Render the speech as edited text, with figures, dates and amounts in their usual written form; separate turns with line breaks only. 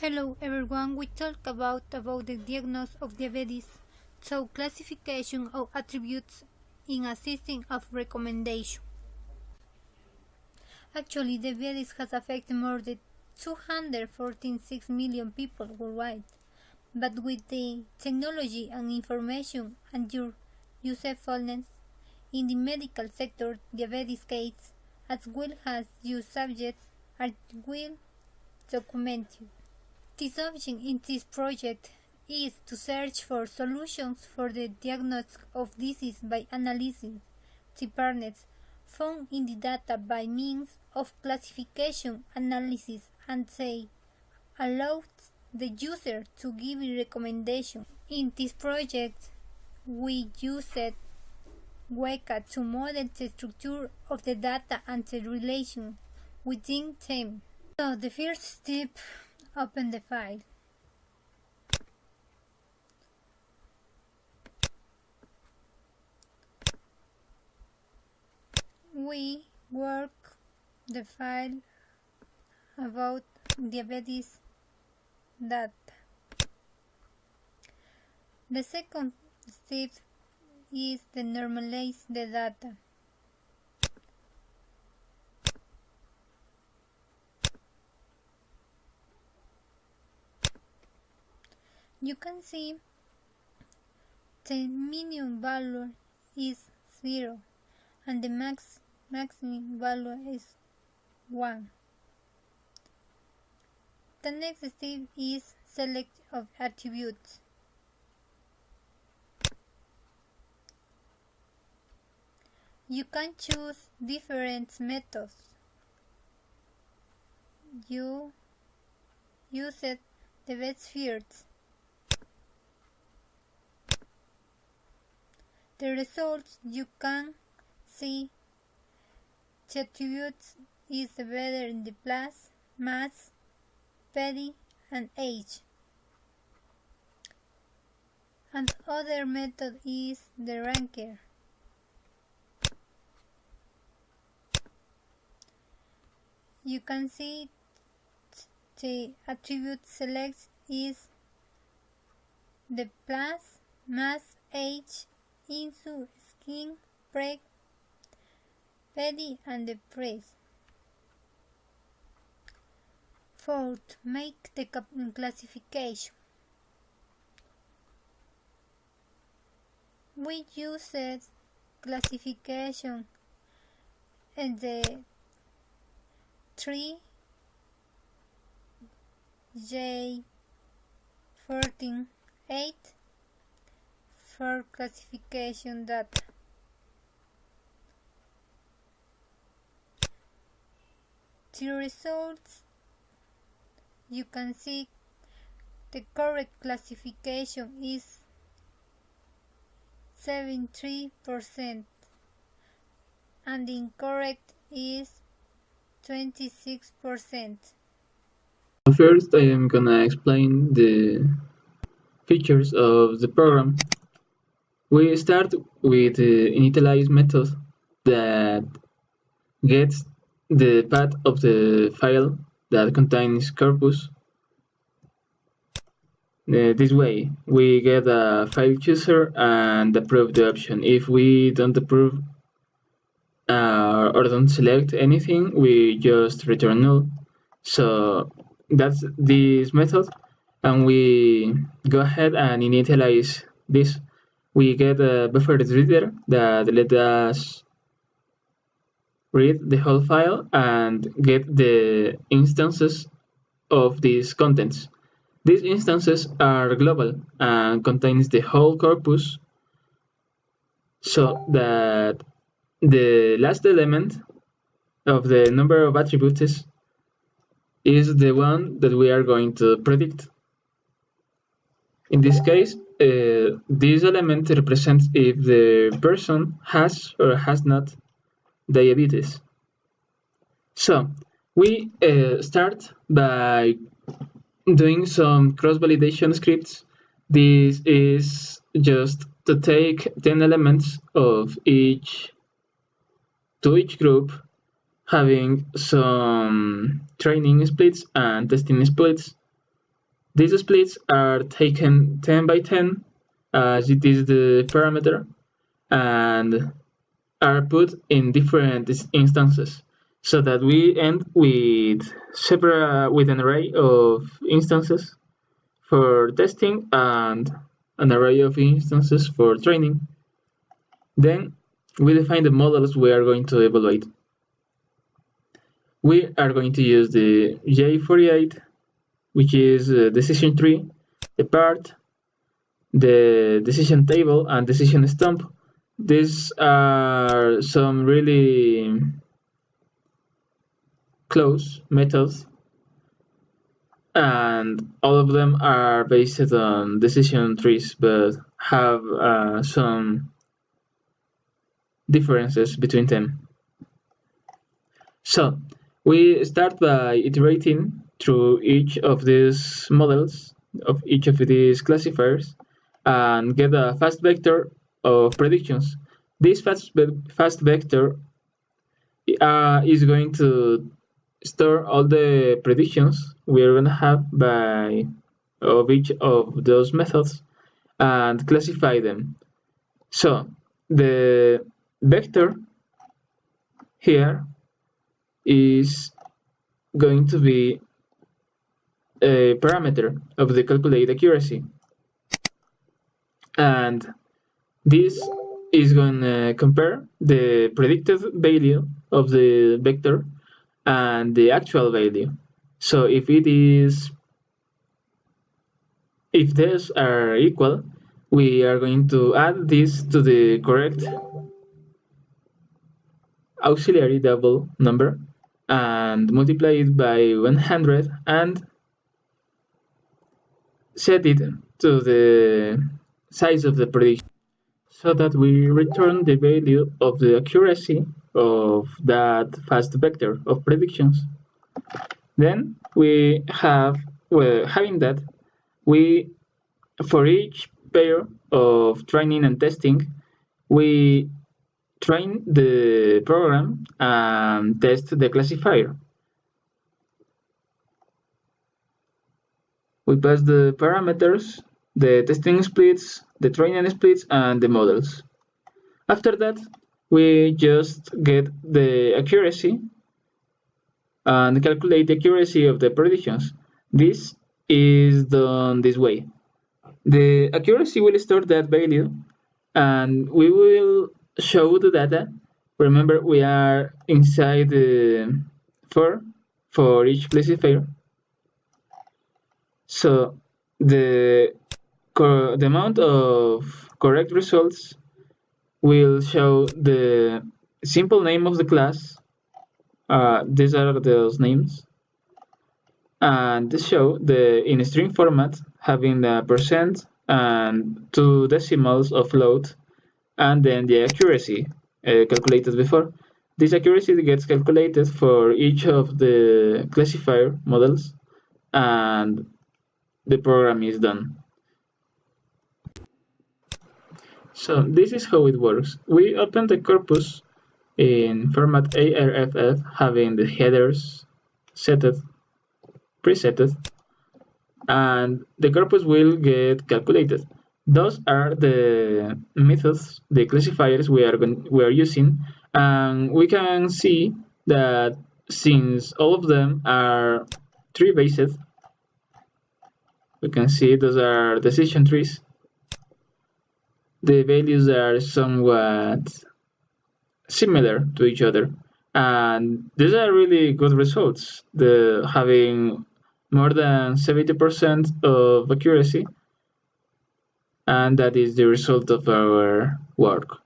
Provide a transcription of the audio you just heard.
Hello everyone, we talk about the diagnosis of diabetes, so classification of attributes in a system of recommendation. Actually, diabetes has affected more than 246 million people worldwide, but with the technology and information and your usefulness in the medical sector, diabetes cases, as well as use subjects, are well documented. The objective in this project is to search for solutions for the diagnosis of disease by analyzing the patterns found in the data by means of classification analysis, and they allows the user to give a recommendation. In this project, we used Weka to model the structure of the data and the relation within them. So the first step, open the file. We work the file about diabetes data. The second step is to normalize the data. You can see the minimum value is 0 and the maximum value is 1. The next step is select of attributes. You can choose different methods. You use the best fields. The results you can see the attributes is better in the plus, mass, petty, and age. And other method is the ranker. You can see the attribute select is the plus, mass, age, insu, skin, preg, petty, and the press. Fourth, make the classification. We use classification in the 3J148 for classification data. The results you can see the correct classification is 73% and the incorrect is 26%.
First, I am gonna explain the features of the program. We start with the initialize method that gets the path of the file that contains corpus. This way, we get a file chooser and approve the option. If we don't approve or don't select anything, we just return null. So that's this method, and we go ahead and initialize this. We get a buffer reader that let us read the whole file and get the instances of these contents. These instances are global and contains the whole corpus, so that the last element of the number of attributes is the one that we are going to predict. In this case, this element represents if the person has or has not diabetes. So we start by doing some cross-validation scripts. This is just to take 10 elements of each group, having some training splits and testing splits, These splits are taken 10 by 10 as it is the parameter and are put in different instances so that we end with an array of instances for testing and an array of instances for training. Then we define the models we are going to evaluate. We are going to use the J48, which is decision tree, the part, the decision table, and decision stump. These are some really close methods, and all of them are based on decision trees but have some differences between them. So we start by iterating through each of these models, of each of these classifiers, and get a fast vector of predictions. This fast vector is going to store all the predictions we are going to have of each of those methods and classify them. So the vector here is going to be a parameter of the calculate accuracy, and this is going to compare the predicted value of the vector and the actual value. So if these are equal, we are going to add this to the correct auxiliary double number and multiply it by 100 and set it to the size of the prediction so that we return the value of the accuracy of that fast vector of predictions. Then we have, having that, we, for each pair of training and testing, we train the program and test the classifier. We pass the parameters, the testing splits, the training splits, and the models. After that, we just get the accuracy and calculate the accuracy of the predictions. This is done this way. The accuracy will store that value and we will show the data. Remember, we are inside the for each classifier. So the amount of correct results will show the simple name of the class. These are those names. And show the in string format having the percent and 2 decimals of float, and then the accuracy calculated before. This accuracy gets calculated for each of the classifier models, and the program is done. So this is how it works. We open the corpus in format ARFF, having the headers presetted, and the corpus will get calculated. Those are the methods, the classifiers we are using, and we can see that since all of them are tree based, we can see those are decision trees. The values are somewhat similar to each other, and these are really good results. Having more than 70% of accuracy, and that is the result of our work.